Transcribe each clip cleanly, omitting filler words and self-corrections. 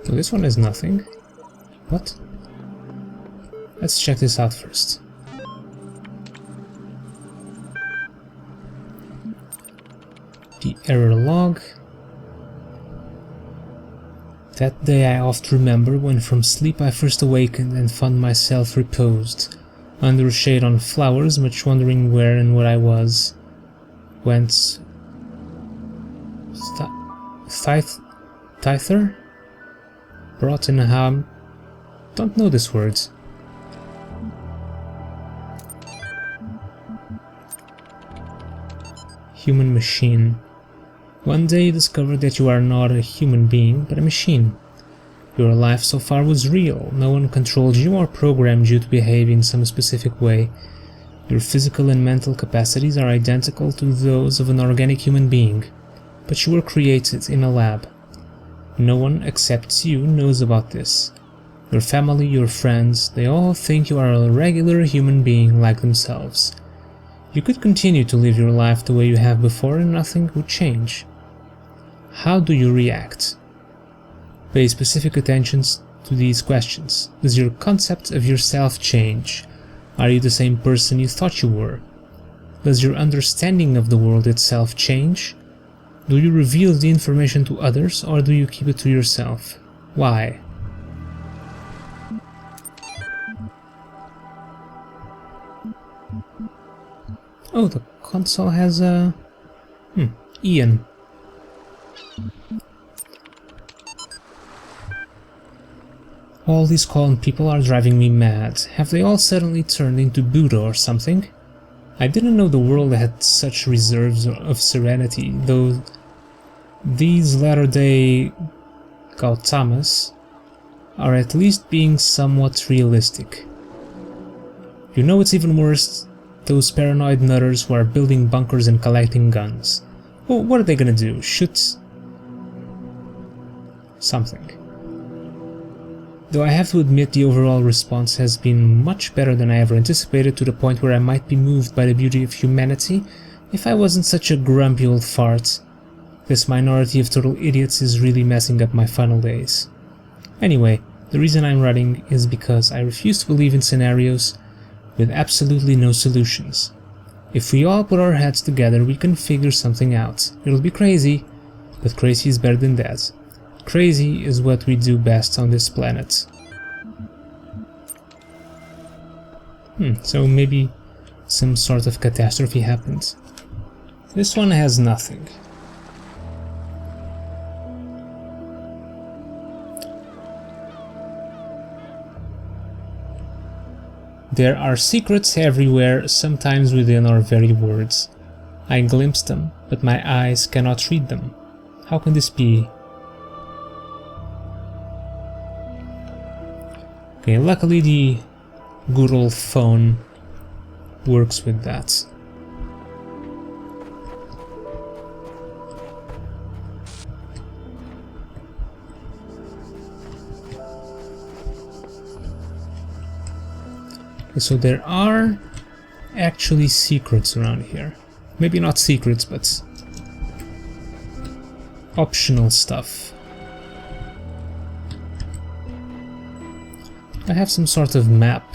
So this one is nothing. What? Let's check this out first. The error log. That day I oft remember when from sleep I first awakened and found myself reposed, under a shade on flowers, much wondering where and what I was. Whence... Thither? Brought in a ham... Don't know this word. Human machine. One day you discover that you are not a human being, but a machine. Your life so far was real, no one controlled you or programmed you to behave in some specific way. Your physical and mental capacities are identical to those of an organic human being, but you were created in a lab. No one except you knows about this. Your family, your friends, they all think you are a regular human being like themselves. You could continue to live your life the way you have before and nothing would change. How do you react? Pay specific attention to these questions. Does your concept of yourself change? Are you the same person you thought you were? Does your understanding of the world itself change? Do you reveal the information to others or do you keep it to yourself? Why? Oh, the console has a... Ian. All these calm people are driving me mad. Have they all suddenly turned into Buddha or something? I didn't know the world had such reserves of serenity, though these latter-day Gautamas are at least being somewhat realistic. You know it's even worse, those paranoid nutters who are building bunkers and collecting guns. Well, what are they gonna do? Shoot something. Though I have to admit the overall response has been much better than I ever anticipated, to the point where I might be moved by the beauty of humanity if I wasn't such a grumpy old fart. This minority of total idiots is really messing up my final days. Anyway, the reason I'm writing is because I refuse to believe in scenarios with absolutely no solutions. If we all put our heads together, we can figure something out. It'll be crazy, but crazy is better than dead. Crazy is what we do best on this planet. So maybe some sort of catastrophe happened. This one has nothing. There are secrets everywhere, sometimes within our very words. I glimpse them, but my eyes cannot read them. How can this be? Okay, luckily the good old phone works with that. Okay, so there are actually secrets around here. Maybe not secrets, but optional stuff. I have some sort of map.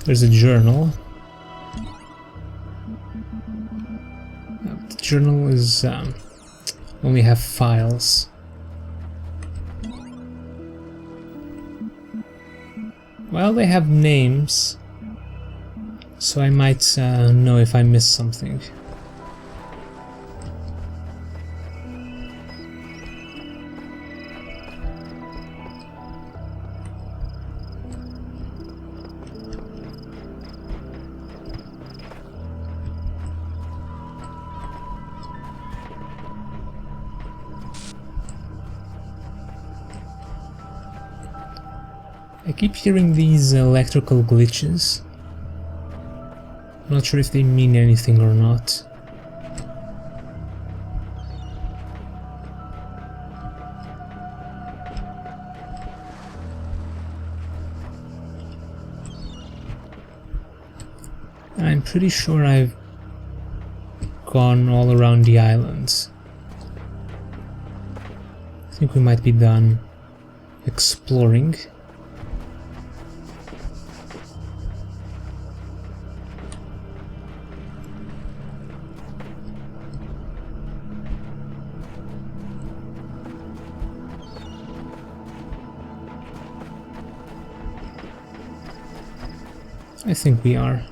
There's a journal. The journal is only have files. Well, they have names, so I might know if I missed something. I keep hearing these electrical glitches. I'm not sure if they mean anything or not. I'm pretty sure I've gone all around the islands. I think we might be done exploring. I think we are.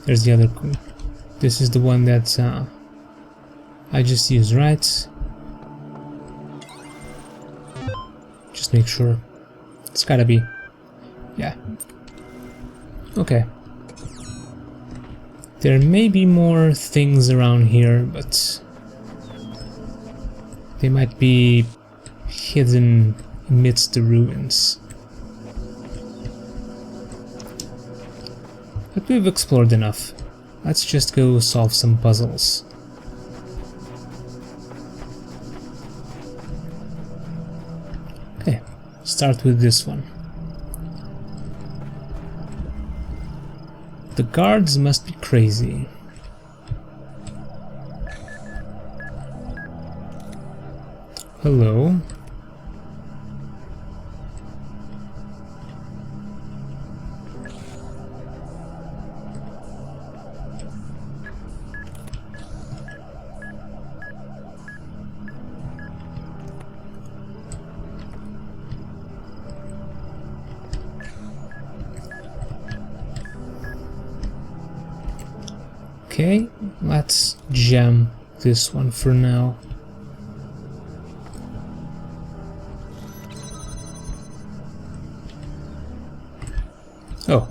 There's the other. This is the one that I just used, right? Just make sure. It's gotta be. Yeah. Okay. There may be more things around here, but they might be hidden amidst the ruins. But we've explored enough. Let's just go solve some puzzles. Okay, start with this one. The guards must be crazy. Hello. Okay, let's jam this one for now. Oh.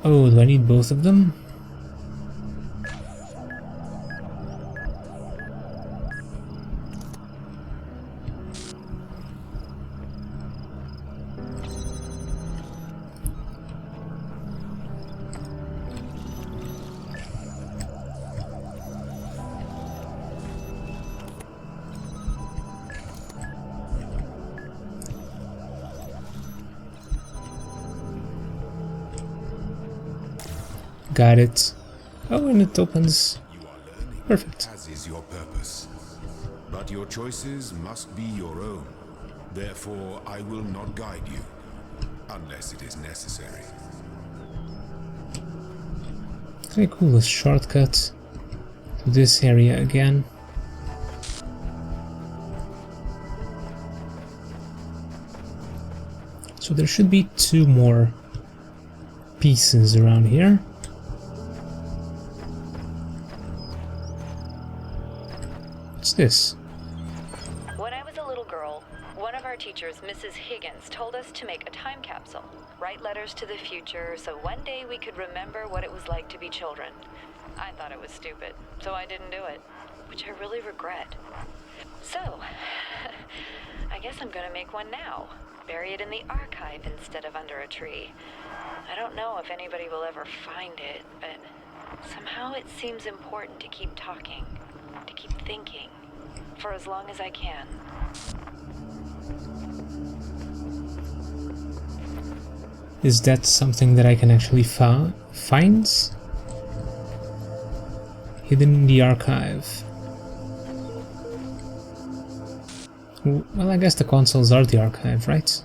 Oh, do I need both of them? Got it. Oh, and it opens. You are learning, Perfect. as is your purpose. But your choices must be your own. Therefore, I will not guide you, unless it is necessary. Okay, cool. A shortcut to this area again. So there should be 2 more pieces around here. What's this? When I was a little girl, one of our teachers, Mrs. Higgins, told us to make a time capsule, write letters to the future, so one day we could remember what it was like to be children. I thought it was stupid, so I didn't do it, which I really regret. So, I guess I'm gonna make one now. Bury it in the archive instead of under a tree. I don't know if anybody will ever find it, but somehow it seems important to keep talking, to keep thinking, for as long as I can. Is that something that I can actually find? Hidden in the archive. Well, I guess the consoles are the archive, right?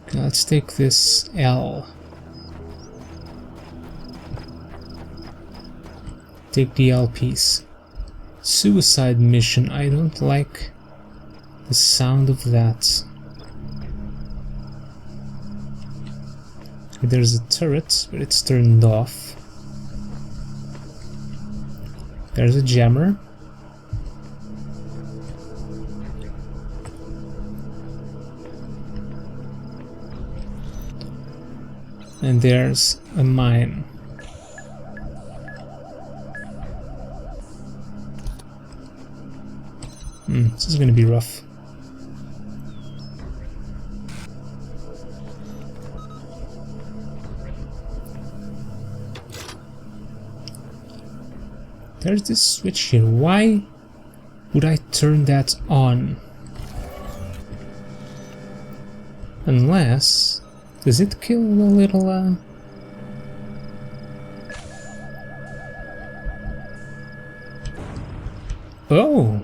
Okay, let's take this L. Take the L piece. Suicide mission. I don't like the sound of that. There's a turret, but it's turned off. There's a jammer. And there's a mine. This is gonna be rough. There's this switch here. Why would I turn that on? Unless... does it kill the little... Oh!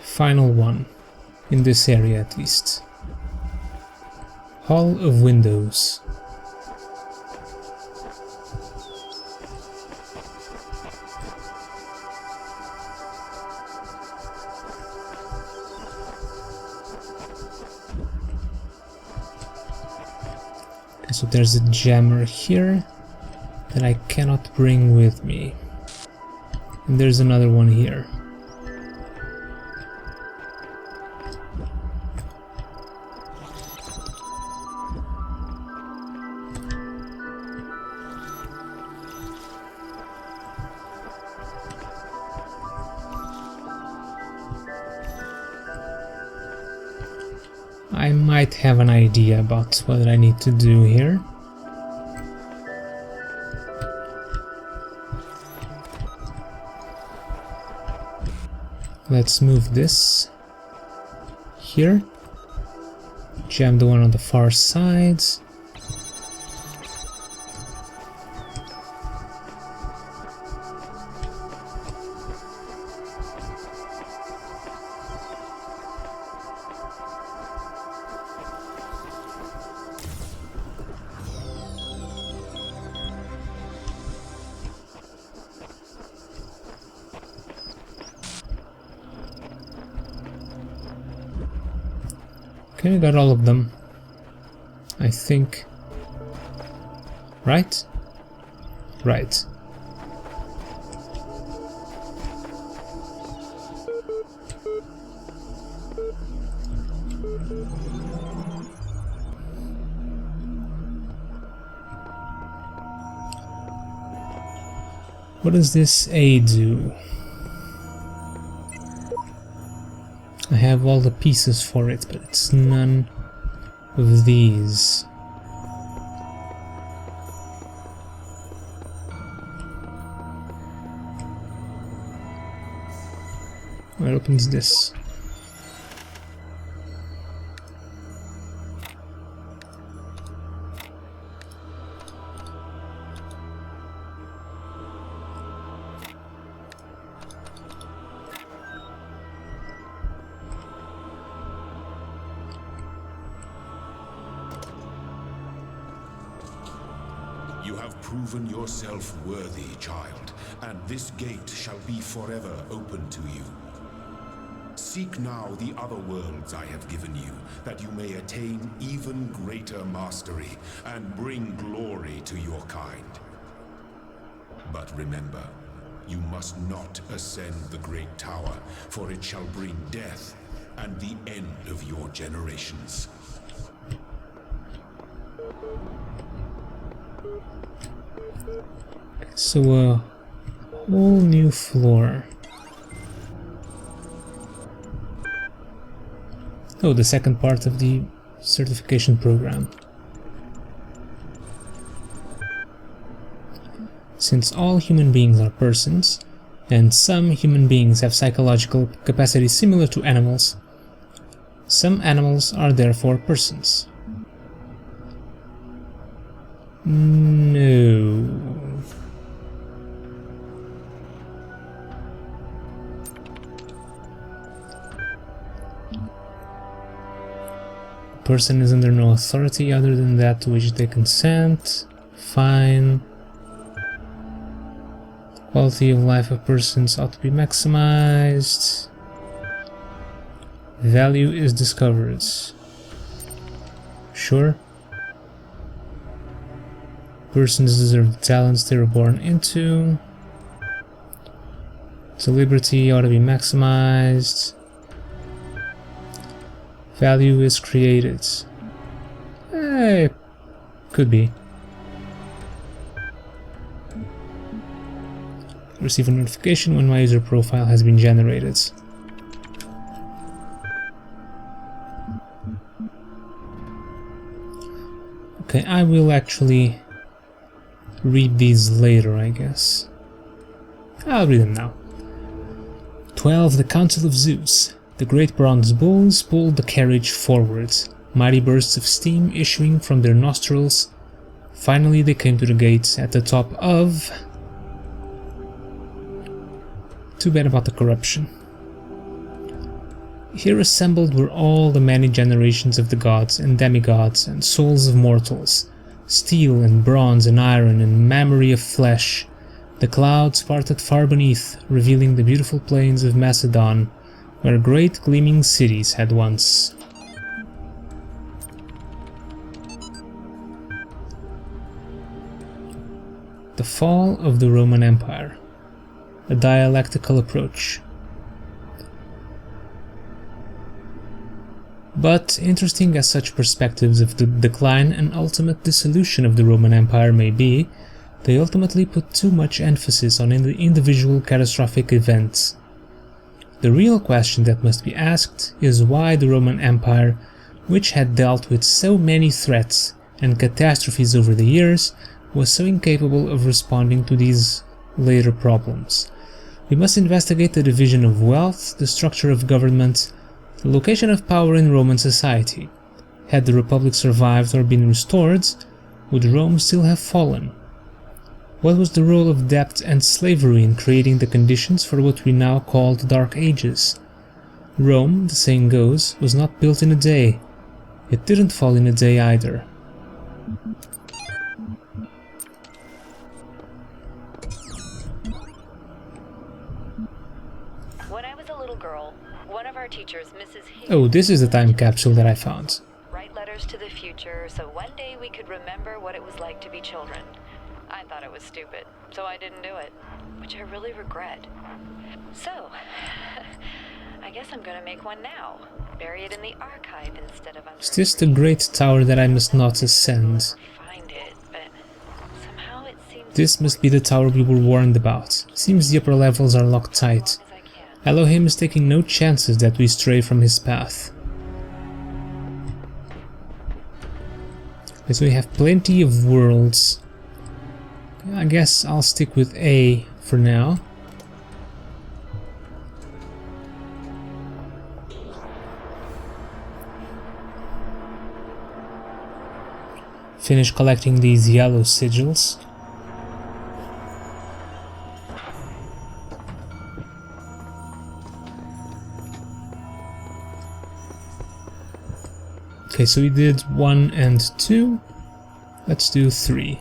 Final one, in this area at least. Hall of Windows. Okay, so there's a jammer here that I cannot bring with me. And there's another one here. I might have an idea about what I need to do here. Let's move this here. Jam the one on the far side. Okay, got all of them, I think. Right? Right. What does this A do? I have all the pieces for it, but it's none of these. What opens this? You have proven yourself worthy, child, and this gate shall be forever open to you. Seek now the other worlds I have given you, that you may attain even greater mastery and bring glory to your kind. But remember, you must not ascend the great tower, for it shall bring death and the end of your generations. So a whole new floor. Oh, the second part of the certification program. Since all human beings are persons, and some human beings have psychological capacities similar to animals, some animals are therefore persons. No. Person is under no authority other than that to which they consent. Fine. Quality of life of persons ought to be maximized. Value is discovered. Sure. Persons deserve the talents they were born into. So liberty ought to be maximized. Value is created. Hey, Could be. Receive a notification when my user profile has been generated. Okay, I will actually read these later, I guess. I'll read them now. 12. The Council of Zeus. The great bronze bulls pulled the carriage forward, mighty bursts of steam issuing from their nostrils. Finally they came to the gate at the top of... Too bad about the corruption. Here assembled were all the many generations of the gods and demigods and souls of mortals, steel and bronze and iron and memory of flesh. The clouds parted far beneath, revealing the beautiful plains of Macedon, where great gleaming cities had once. The fall of the Roman Empire. A dialectical approach. But interesting as such perspectives of the decline and ultimate dissolution of the Roman Empire may be, they ultimately put too much emphasis on the individual catastrophic events. The real question that must be asked is why the Roman Empire, which had dealt with so many threats and catastrophes over the years, was so incapable of responding to these later problems. We must investigate the division of wealth, the structure of government, the location of power in Roman society. Had the Republic survived or been restored, would Rome still have fallen? What was the role of debt and slavery in creating the conditions for what we now call the Dark Ages? Rome, the saying goes, was not built in a day. It didn't fall in a day either. When I was a little girl, one of our teachers, Mrs. Higgins... Oh, this is the time capsule that I found. Write letters to the future so one day we could remember what it was like to be children. I thought it was stupid, so I didn't do it, which I really regret. So, I guess I'm gonna make one now. Bury it in the archive instead of under... Is this the great tower that I must not ascend? Find it, but somehow it seems... This must be the tower we were warned about. Seems the upper levels are locked tight. Elohim is taking no chances that we stray from his path. Okay, so we have plenty of worlds. I guess I'll stick with A for now. Finish collecting these yellow sigils. Okay, so we did 1 and 2. Let's do 3.